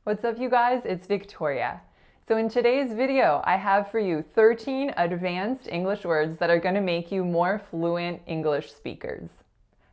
What's up, you guys? It's Victoria. So in today's video, I have for you 13 advanced English words that are going to make you more fluent English speakers.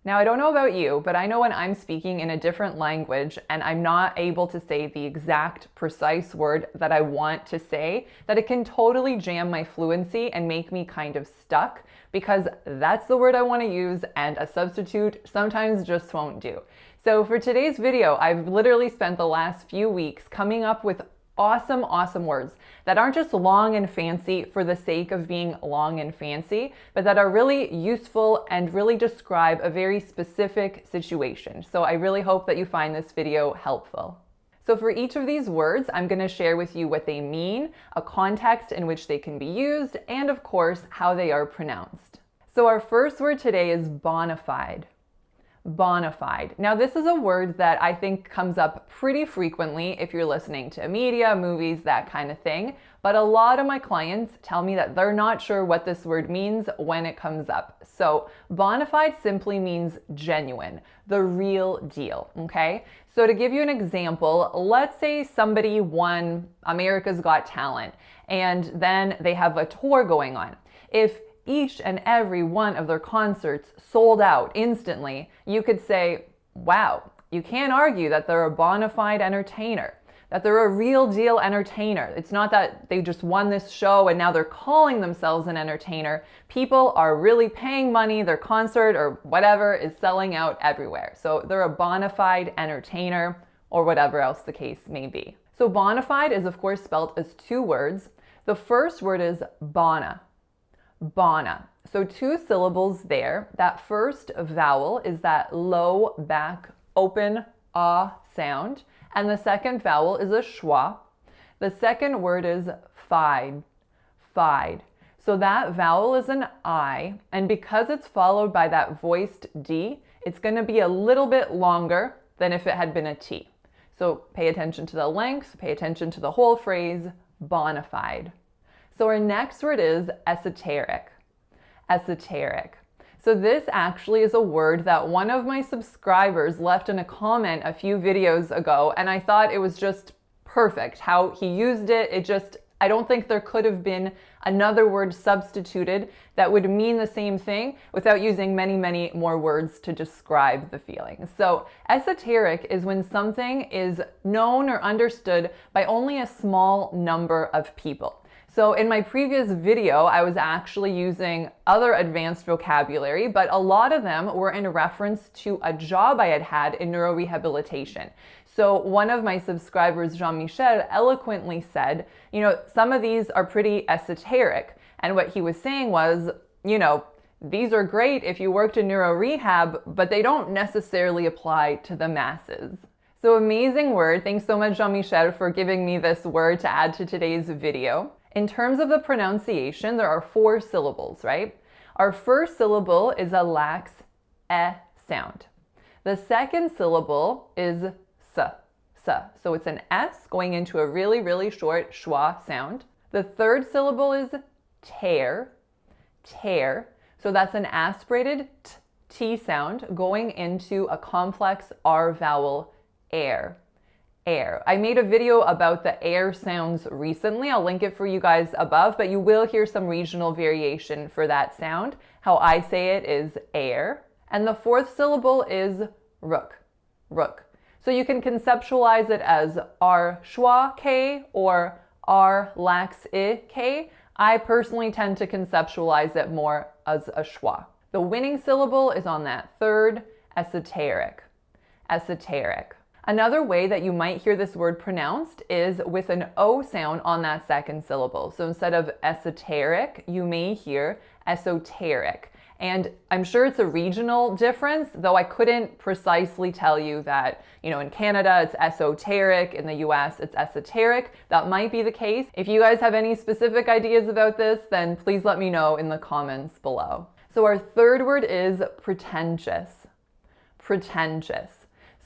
Now, I don't know about you, but I know when I'm speaking in a different language and I'm not able to say the exact precise word that I want to say, that it can totally jam my fluency and make me kind of stuck because that's the word I want to use and a substitute sometimes just won't do. So for today's video, I've literally spent the last few weeks coming up with awesome words that aren't just long and fancy for the sake of being long and fancy, but that are really useful and really describe a very specific situation. So I really hope that you find this video helpful. So for each of these words, I'm going to share with you what they mean, a context in which they can be used, and of course, how they are pronounced. So our first word today is bona fide. Bona fide. Now, this is a word that I think comes up pretty frequently if you're listening to media, movies, that kind of thing. But a lot of my clients tell me that they're not sure what this word means when it comes up. So bona fide simply means genuine, the real deal, okay? So to give you an example, let's say somebody won America's Got Talent and then they have a tour going on. If each and every one of their concerts sold out instantly, you could say, wow, you can't argue that they're a bona fide entertainer, that they're a real deal entertainer. It's not that they just won this show and now they're calling themselves an entertainer. People are really paying money, their concert or whatever is selling out everywhere. So they're a bona fide entertainer or whatever else the case may be. So bona fide is of course spelled as two words. The first word is bona. Bona. So two syllables there. That first vowel is that low back open ah sound, and the second vowel is a schwa. The second word is fide. Fide. So that vowel is an I, and because it's followed by that voiced D, it's going to be a little bit longer than if it had been a T. So pay attention to the length, pay attention to the whole phrase, bona fide. So our next word is esoteric. Esoteric. So this actually is a word that one of my subscribers left in a comment a few videos ago, and I thought it was just perfect how he used it. I don't think there could have been another word substituted that would mean the same thing without using many more words to describe the feeling. So esoteric is when something is known or understood by only a small number of people. So in my previous video, I was actually using other advanced vocabulary, but a lot of them were in reference to a job I had had in neurorehabilitation. So one of my subscribers, Jean-Michel, eloquently said, some of these are pretty esoteric. And what he was saying was, these are great if you worked in neuro rehab, but they don't necessarily apply to the masses. So amazing word. Thanks so much, Jean-Michel, for giving me this word to add to today's video. In terms of the pronunciation, there are 4 syllables, right? Our first syllable is a lax eh sound. The second syllable is s. So it's an S going into a really short schwa sound. The third syllable is tear. So that's an aspirated T sound going into a complex R vowel, air. I made a video about the air sounds recently. I'll link it for you guys above, but you will hear some regional variation for that sound. How I say it is air. And the fourth syllable is rook. So you can conceptualize it as R schwa K or R lax I K. I personally tend to conceptualize it more as a schwa. The winning syllable is on that third, esoteric. Another way that you might hear this word pronounced is with an O sound on that second syllable. So instead of esoteric, you may hear esoteric. And I'm sure it's a regional difference, though I couldn't precisely tell you that, in Canada it's esoteric, in the US it's esoteric. That might be the case. If you guys have any specific ideas about this, then please let me know in the comments below. So our third word is pretentious.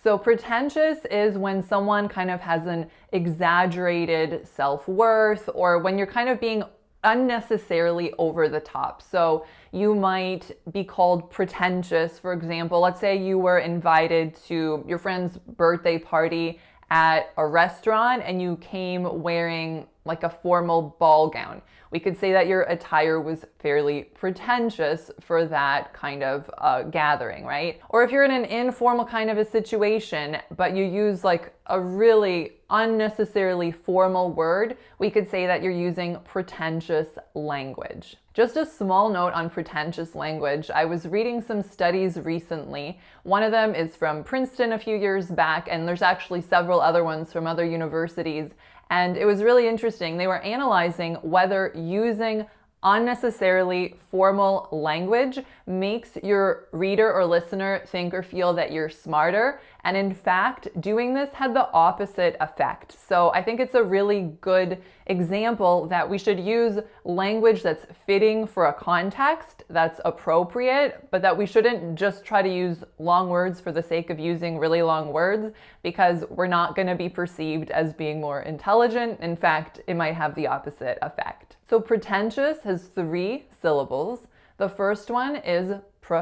So pretentious is when someone kind of has an exaggerated self-worth, or when you're kind of being unnecessarily over the top. So you might be called pretentious, for example. Let's say you were invited to your friend's birthday party at a restaurant and you came wearing like a formal ball gown. We could say that your attire was fairly pretentious for that kind of gathering, right? Or if you're in an informal kind of a situation, but you use like a really unnecessarily formal word, we could say that you're using pretentious language. Just a small note on pretentious language. I was reading some studies recently. One of them is from Princeton a few years back, and there's actually several other ones from other universities. And it was really interesting. They were analyzing whether using unnecessarily formal language makes your reader or listener think or feel that you're smarter. And in fact, doing this had the opposite effect. So I think it's a really good example that we should use language that's fitting for a context that's appropriate, but that we shouldn't just try to use long words for the sake of using really long words, because we're not going to be perceived as being more intelligent. In fact, it might have the opposite effect. So pretentious has 3 syllables. The first one is pr.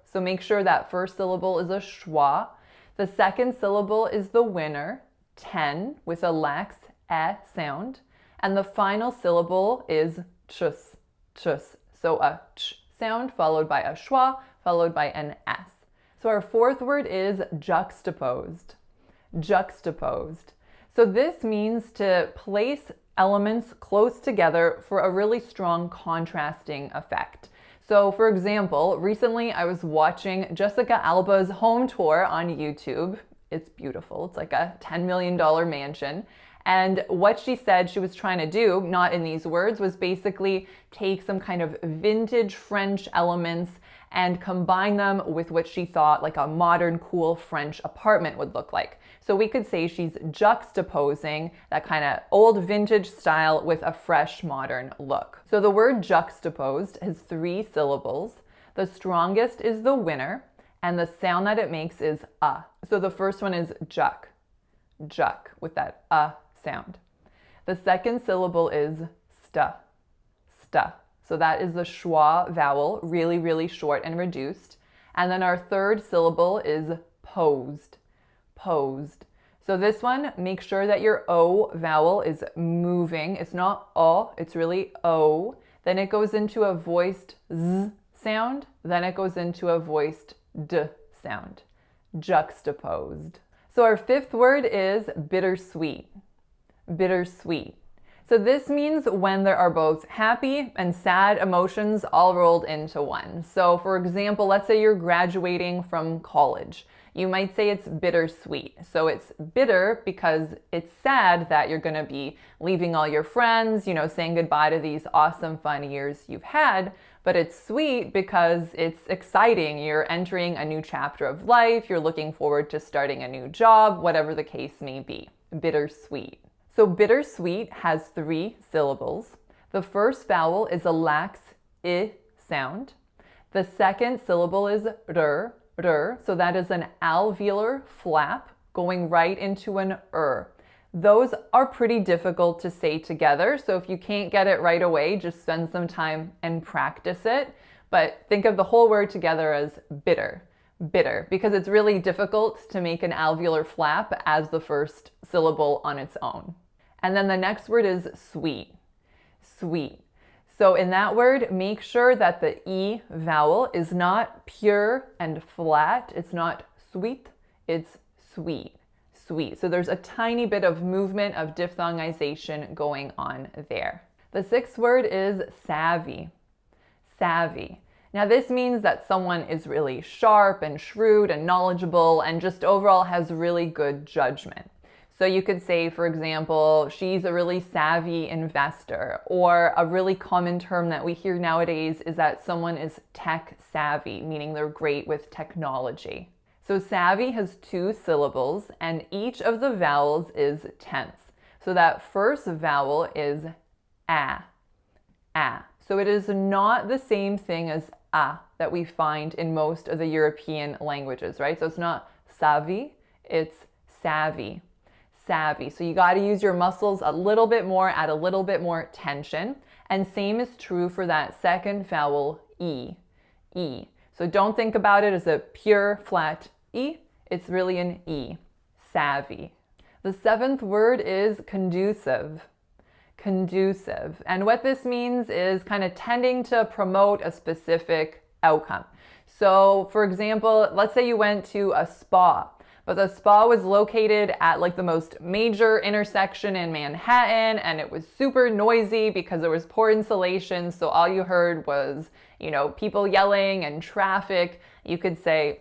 So make sure that first syllable is a schwa. The second syllable is the winner, ten, with a lax eh sound. And the final syllable is chus. So a ch sound followed by a schwa followed by an s. So our fourth word is juxtaposed. Juxtaposed. So this means to place elements close together for a really strong contrasting effect. So for example, recently I was watching Jessica Alba's home tour on YouTube. It's beautiful. It's like a $10 million mansion. And what she said she was trying to do, not in these words, was basically take some kind of vintage French elements and combine them with what she thought like a modern, cool French apartment would look like. So we could say she's juxtaposing that kind of old vintage style with a fresh, modern look. So the word juxtaposed has 3 syllables. The strongest is the winner, and the sound that it makes is So the first one is juk, with that sound. The second syllable is sta. So that is the schwa vowel, really, really short and reduced. And then our third syllable is posed. So this one, make sure that your O vowel is moving. It's not O, it's really O. Then it goes into a voiced Z sound. Then it goes into a voiced D sound. Juxtaposed. So our fifth word is bittersweet. Bittersweet. So this means when there are both happy and sad emotions all rolled into one. So for example, let's say you're graduating from college. You might say it's bittersweet. So it's bitter because it's sad that you're going to be leaving all your friends, saying goodbye to these awesome, fun years you've had. But it's sweet because it's exciting. You're entering a new chapter of life. You're looking forward to starting a new job, whatever the case may be. Bittersweet. So bittersweet has 3 syllables. The first vowel is a lax I sound. The second syllable is r. So that is an alveolar flap going right into an Those are pretty difficult to say together. So if you can't get it right away, just spend some time and practice it. But think of the whole word together as bitter, because it's really difficult to make an alveolar flap as the first syllable on its own. And then the next word is sweet. So in that word, make sure that the E vowel is not pure and flat. It's not sweet, it's sweet. So there's a tiny bit of movement of diphthongization going on there. The sixth word is savvy. Now this means that someone is really sharp and shrewd and knowledgeable and just overall has really good judgment. So you could say, for example, she's a really savvy investor, or a really common term that we hear nowadays is that someone is tech savvy, meaning they're great with technology. So savvy has 2 syllables and each of the vowels is tense. So that first vowel is a. So it is not the same thing as a that we find in most of the European languages, right? So it's not savvy, it's savvy. So you got to use your muscles a little bit more, add a little bit more tension. And same is true for that second vowel, E. So don't think about it as a pure flat E. It's really an E, savvy. The seventh word is conducive. Conducive. And what this means is kind of tending to promote a specific outcome. So for example, let's say you went to a spa, but the spa was located at like the most major intersection in Manhattan, and it was super noisy because there was poor insulation. So all you heard was, people yelling and traffic. You could say,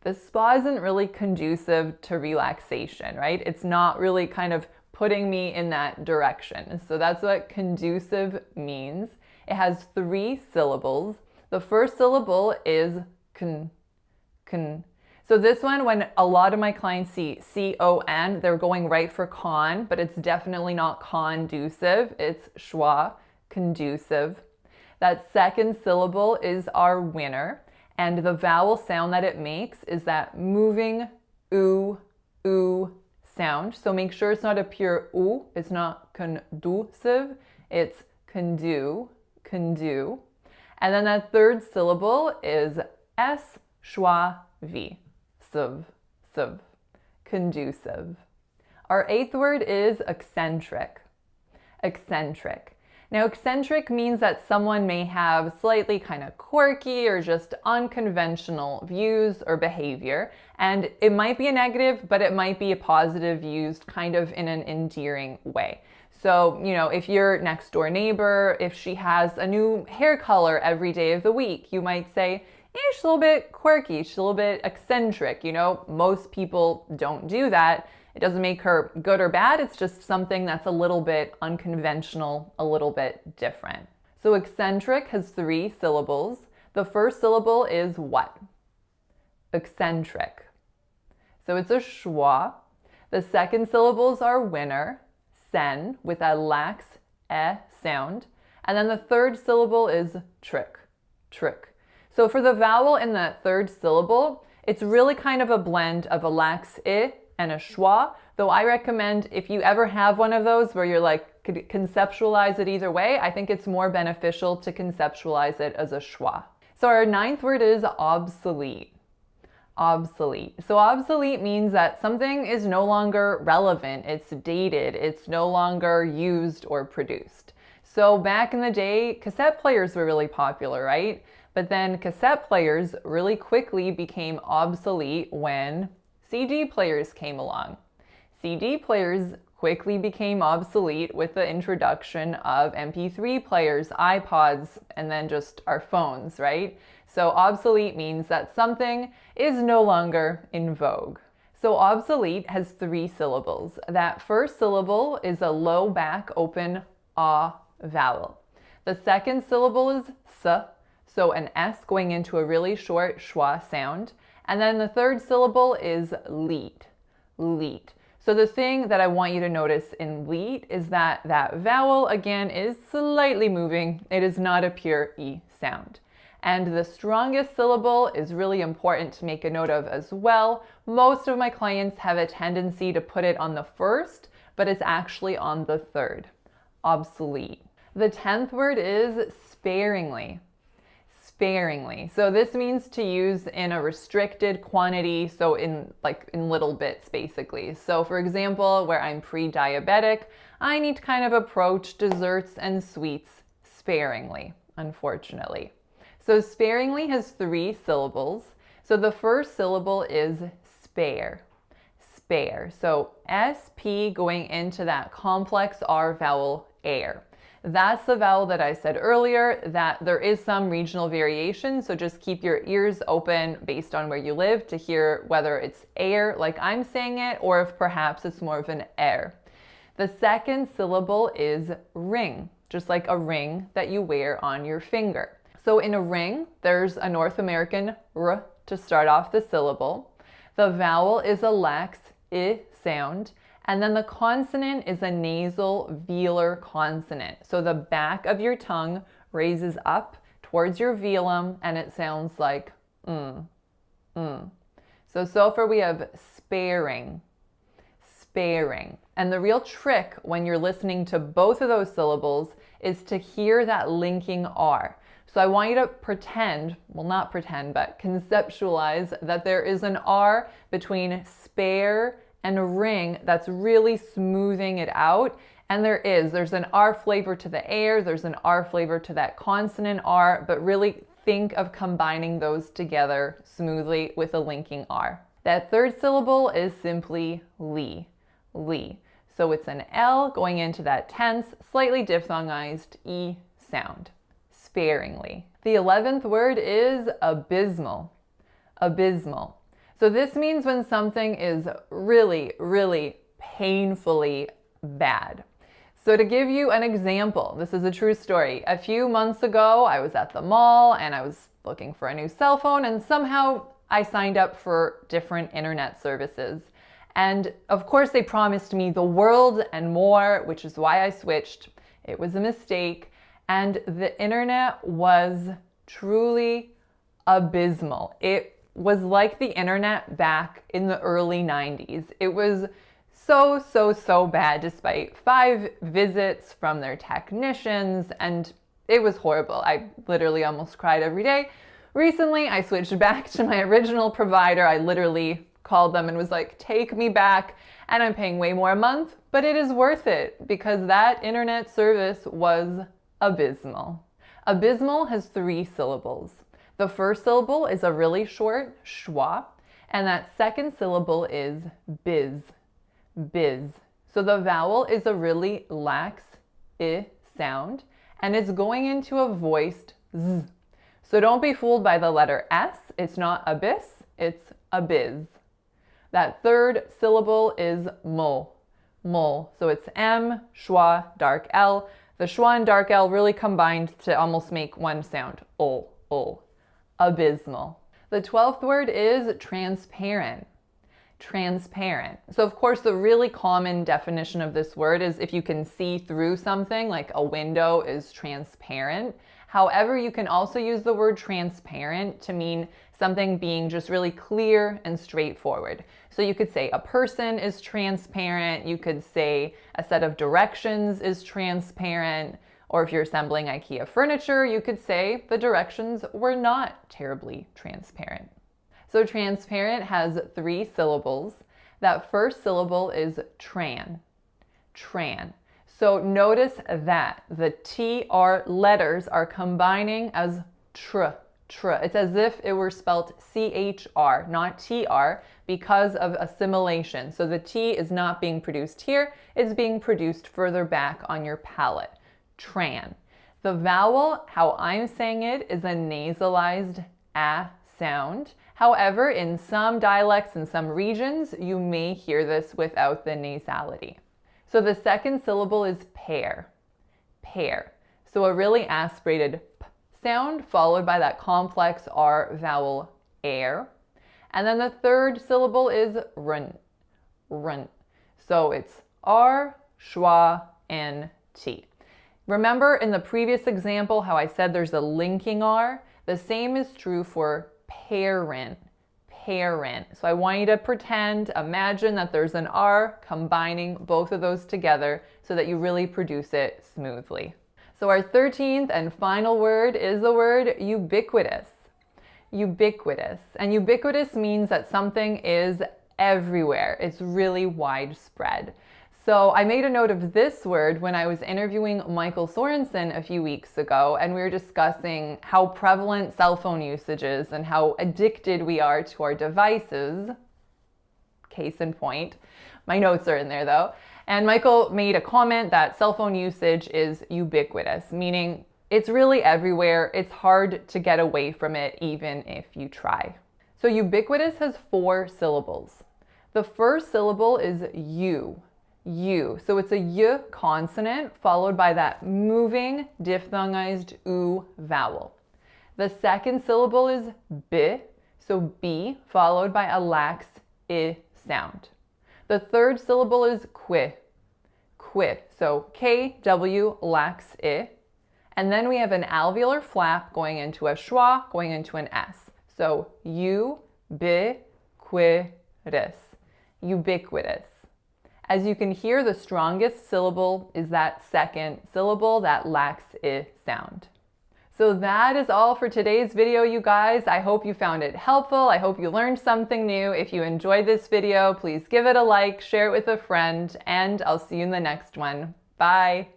the spa isn't really conducive to relaxation, right? It's not really kind of putting me in that direction. So that's what conducive means. It has 3 syllables. The first syllable is con. So this one, when a lot of my clients see C-O-N, they're going right for con, but it's definitely not conducive. It's schwa, conducive. That second syllable is our winner, and the vowel sound that it makes is that moving oo, oo sound. So make sure it's not a pure oo. It's not conducive. It's condu. And then that third syllable is S, schwa, V. Siv, conducive. Our 8th word is eccentric. Eccentric. Now, eccentric means that someone may have slightly kind of quirky or just unconventional views or behavior. And it might be a negative, but it might be a positive used kind of in an endearing way. So, if your next door neighbor, if she has a new hair color every day of the week, you might say, she's a little bit quirky, she's a little bit eccentric. Most people don't do that. It doesn't make her good or bad. It's just something that's a little bit unconventional, a little bit different. So eccentric has 3 syllables. The first syllable is what? Eccentric. So it's a schwa. The second syllables are winner, sen, with a lax e sound. And then the third syllable is trick. So for the vowel in the third syllable, it's really kind of a blend of a lax I and a schwa, though I recommend if you ever have one of those where you're like, could conceptualize it either way, I think it's more beneficial to conceptualize it as a schwa. So our 9th word is obsolete. Obsolete. So obsolete means that something is no longer relevant, it's dated, it's no longer used or produced. So back in the day, cassette players were really popular, right? But then cassette players really quickly became obsolete when CD players came along. CD players quickly became obsolete with the introduction of MP3 players, iPods, and then just our phones, right? So obsolete means that something is no longer in vogue. So obsolete has 3 syllables. That first syllable is a low back open ah vowel. The second syllable is s, so an S going into a really short schwa sound. And then the third syllable is leet. So the thing that I want you to notice in leet is that that vowel again is slightly moving. It is not a pure E sound. And the strongest syllable is really important to make a note of as well. Most of my clients have a tendency to put it on the first, but it's actually on the third. Obsolete. The 10th word is sparingly. Sparingly. So this means to use in a restricted quantity, so in little bits basically. So for example, where I'm pre-diabetic, I need to kind of approach desserts and sweets sparingly, unfortunately. So sparingly has 3 syllables. So the first syllable is spare. Spare. So SP going into that complex R vowel air. That's the vowel that I said earlier that there is some regional variation, so just keep your ears open based on where you live to hear whether it's air like I'm saying it or if perhaps it's more of an air. The second syllable is ring, just like a ring that you wear on your finger. So in a ring, there's a North American R to start off the syllable. The vowel is a lax I sound. And then the consonant is a nasal velar consonant. So the back of your tongue raises up towards your velum and it sounds like So far we have sparing, sparing. And the real trick when you're listening to both of those syllables is to hear that linking R. So I want you to pretend, well not pretend, but conceptualize that there is an R between spare and ring that's really smoothing it out. And there's an R flavor to the air, there's an R flavor to that consonant R, but really think of combining those together smoothly with a linking R. That third syllable is simply li, li. So it's an L going into that tense, slightly diphthongized E sound, sparingly. The 11th word is abysmal, abysmal. So this means when something is really, really painfully bad. So to give you an example, this is a true story. A few months ago, I was at the mall and I was looking for a new cell phone, and somehow I signed up for different internet services. And of course they promised me the world and more, which is why I switched. It was a mistake, and the internet was truly abysmal. It was like the internet back in the early 90s. It was so bad, despite 5 visits from their technicians, and it was horrible. I literally almost cried every day. Recently, I switched back to my original provider. I literally called them and was like, take me back, and I'm paying way more a month, but it is worth it because that internet service was abysmal. Abysmal has 3 syllables. The first syllable is a really short schwa, and that second syllable is biz, biz. So the vowel is a really lax I sound, and it's going into a voiced z. So don't be fooled by the letter S. It's not abyss, it's abiz. That third syllable is mul, mul. So it's M, schwa, dark L. The schwa and dark L really combined to almost make one sound, ol, ol. Abysmal. The 12th word is transparent. Transparent. So of course the really common definition of this word is if you can see through something, like a window is transparent. However, you can also use the word transparent to mean something being just really clear and straightforward. So you could say a person is transparent, you could say a set of directions is transparent, or if you're assembling IKEA furniture, you could say the directions were not terribly transparent. So transparent has 3 syllables. That first syllable is tran, tran. So notice that the TR letters are combining as tr, tr. It's as if it were spelled CHR, not TR, because of assimilation. So the T is not being produced here, it's being produced further back on your palate. Tran. The vowel, how I'm saying it, is a nasalized A sound. However, in some dialects and some regions, you may hear this without the nasality. So the second syllable is pear, pear. So a really aspirated P sound followed by that complex R vowel air. And then the third syllable is run, run. So it's R, schwa, and T. Remember in the previous example how I said there's a linking R? The same is true for parent, parent. So I want you to imagine that there's an R combining both of those together so that you really produce it smoothly. So our 13th and final word is the word ubiquitous. Ubiquitous. And ubiquitous means that something is everywhere. It's really widespread. So I made a note of this word when I was interviewing Michael Sorensen a few weeks ago, and we were discussing how prevalent cell phone usage is and how addicted we are to our devices. Case in point. My notes are in there though. And Michael made a comment that cell phone usage is ubiquitous, meaning it's really everywhere. It's hard to get away from it even if you try. So ubiquitous has 4 syllables. The first syllable is U. U. So it's a Y consonant followed by that moving diphthongized U vowel. The second syllable is B, so B followed by a lax I sound. The third syllable is qui, qui, so KW lax I. And then we have an alveolar flap going into a schwa, going into an S. So ubiquitous, ubiquitous. As you can hear, the strongest syllable is that second syllable, that lax I sound. So that is all for today's video, you guys. I hope you found it helpful. I hope you learned something new. If you enjoyed this video, please give it a like, share it with a friend, and I'll see you in the next one. Bye.